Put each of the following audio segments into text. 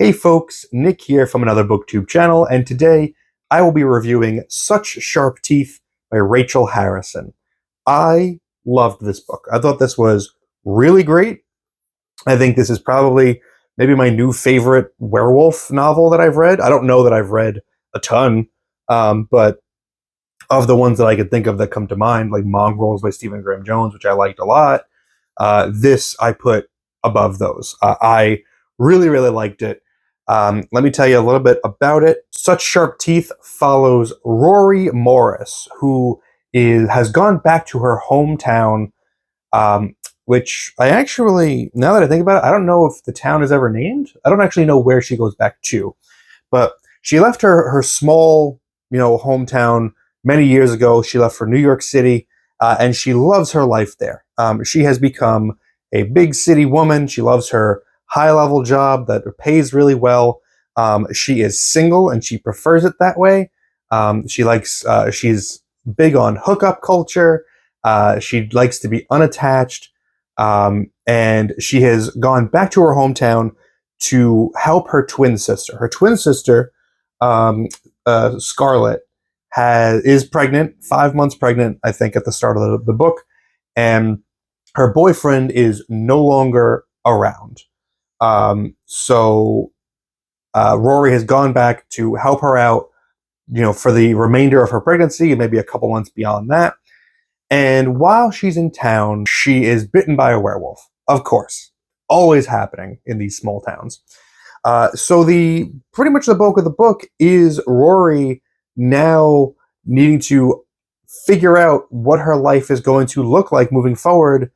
Hey folks, Nick here from Another BookTube channel, and today I will be reviewing Such Sharp Teeth by Rachel Harrison. I loved this book. I thought this was really great. I think this is probably maybe my new favorite werewolf novel that I've read. I don't know that I've read a ton, but of the ones that I could think of that come to mind, like Mongrels by Stephen Graham Jones, which I liked a lot, this I put above those. I really, really liked it. Let me tell you a little bit about it. Such Sharp Teeth follows Rory Morris, who has gone back to her hometown, which I actually, now that I think about it, I don't know if the town is ever named. I don't actually know where she goes back to, but she left her small, hometown many years ago. She left for New York City, and she loves her life there. She has become a big city woman. She loves her high-level job that pays really well. She is single and she prefers it that way. She's big on hookup culture. She likes to be unattached. And she has gone back to her hometown to help her twin sister. Her twin sister, Scarlett, is pregnant, 5 months pregnant, I think, at the start of the book. And her boyfriend is no longer around. So Rory has gone back to help her out, for the remainder of her pregnancy and maybe a couple months beyond that. And while she's in town, she is bitten by a werewolf. Of course, always happening in these small towns. So pretty much the bulk of the book is Rory now needing to figure out what her life is going to look like moving forward,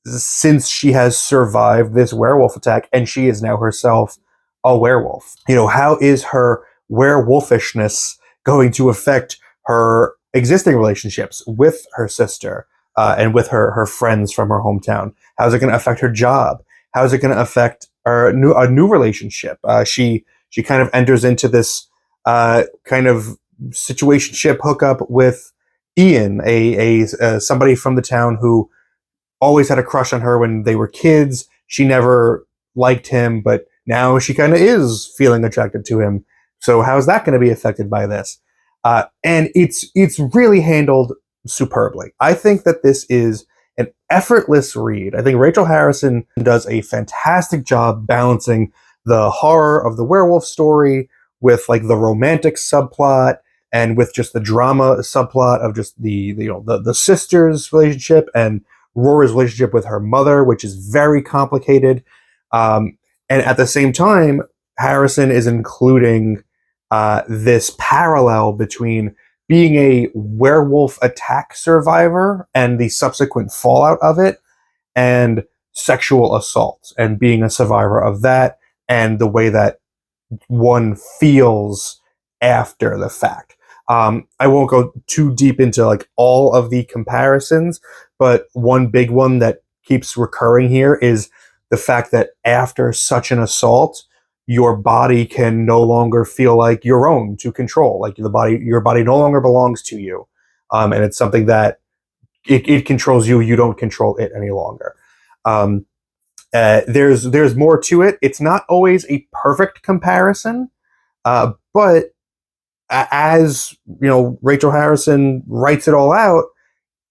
since she has survived this werewolf attack and she is now herself a werewolf. How is her werewolfishness going to affect her existing relationships with her sister and with her friends from her hometown? How's it going to affect her job? How's it going to affect a new relationship? She kind of enters into this kind of situationship hookup with Ian, a somebody from the town who always had a crush on her when they were kids. She never liked him, but now she kind of is feeling attracted to him. So how's that going to be affected by this? And it's really handled superbly. I think that this is an effortless read. I think Rachel Harrison does a fantastic job balancing the horror of the werewolf story with like the romantic subplot and with just the drama subplot of just the sisters' relationship and Rory's relationship with her mother, which is very complicated. And at the same time, Harrison is including this parallel between being a werewolf attack survivor and the subsequent fallout of it, and sexual assault and being a survivor of that, and the way that one feels after the fact. I won't go too deep into like all of the comparisons, but one big one that keeps recurring here is the fact that after such an assault, your body can no longer feel like your own to control. Like your body no longer belongs to you, and it's something that it controls you. You don't control it any longer. There's more to it. It's not always a perfect comparison, but as Rachel Harrison writes it all out,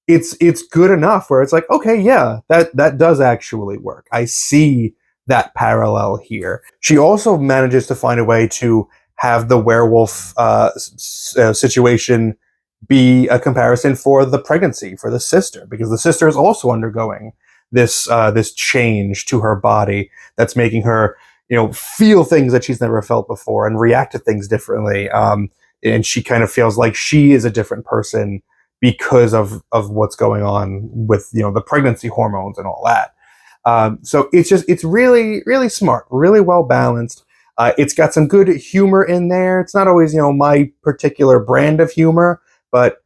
it's good enough where it's like, okay, yeah, that does actually work. I see that parallel here. She also manages to find a way to have the werewolf situation be a comparison for the pregnancy for the sister, because the sister is also undergoing this change to her body that's making her feel things that she's never felt before and react to things differently. And she kind of feels like she is a different person because of what's going on with the pregnancy hormones and all that. So it's really, really smart, really well balanced. It's got some good humor in there. It's not always my particular brand of humor, but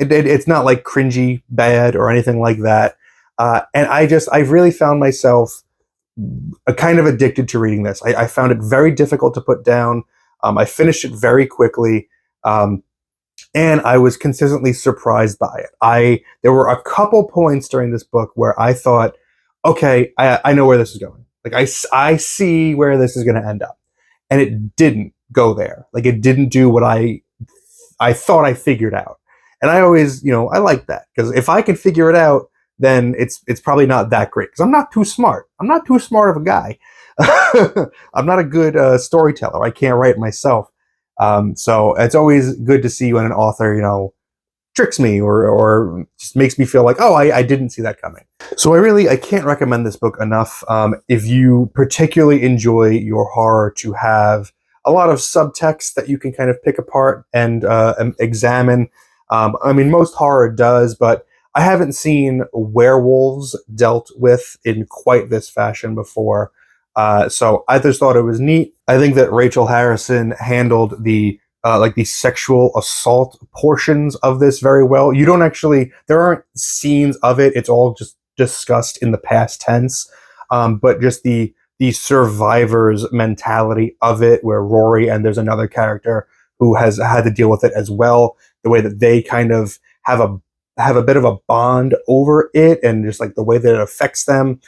it's not like cringy bad or anything like that. And I've really found myself kind of addicted to reading this. I found it very difficult to put down. I finished it very quickly. And I was consistently surprised by it. There were a couple points during this book where I thought, okay, I know where this is going. Like I see where this is going to end up. and it didn't go there. Like, it didn't do what I thought I figured out. And I always, I like that, because if I can figure it out, then it's probably not that great, because I'm not too smart. I'm not too smart of a guy. I'm not a good storyteller. I can't write myself. So it's always good to see when an author, tricks me, or just makes me feel like, oh, I didn't see that coming. So I can't recommend this book enough. If you particularly enjoy your horror to have a lot of subtext that you can kind of pick apart and examine. I mean, most horror does, but I haven't seen werewolves dealt with in quite this fashion before. So I just thought it was neat. I think that Rachel Harrison handled the sexual assault portions of this very well. There aren't scenes of it. It's all just discussed in the past tense. But just the survivor's mentality of it, where Rory and there's another character who has had to deal with it as well. The way that they kind of have a bit of a bond over it, and just like the way that it affects them.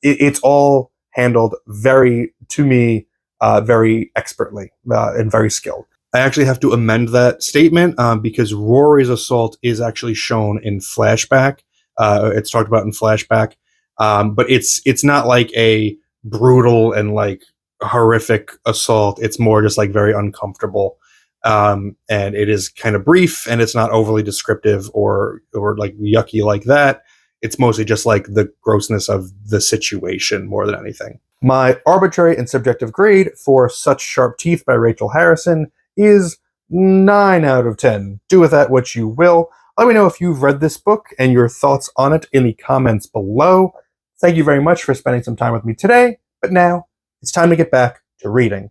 It's all handled to me, very expertly and very skilled. I actually have to amend that statement because Rory's assault is actually shown in flashback. It's talked about in flashback, but it's not like a brutal and like horrific assault. It's more just like very uncomfortable, and it is kind of brief, and it's not overly descriptive or like yucky like that. It's mostly just like the grossness of the situation more than anything. My arbitrary and subjective grade for Such Sharp Teeth by Rachel Harrison is 9 out of 10. Do with that what you will. Let me know if you've read this book and your thoughts on it in the comments below. Thank you very much for spending some time with me today, but now it's time to get back to reading.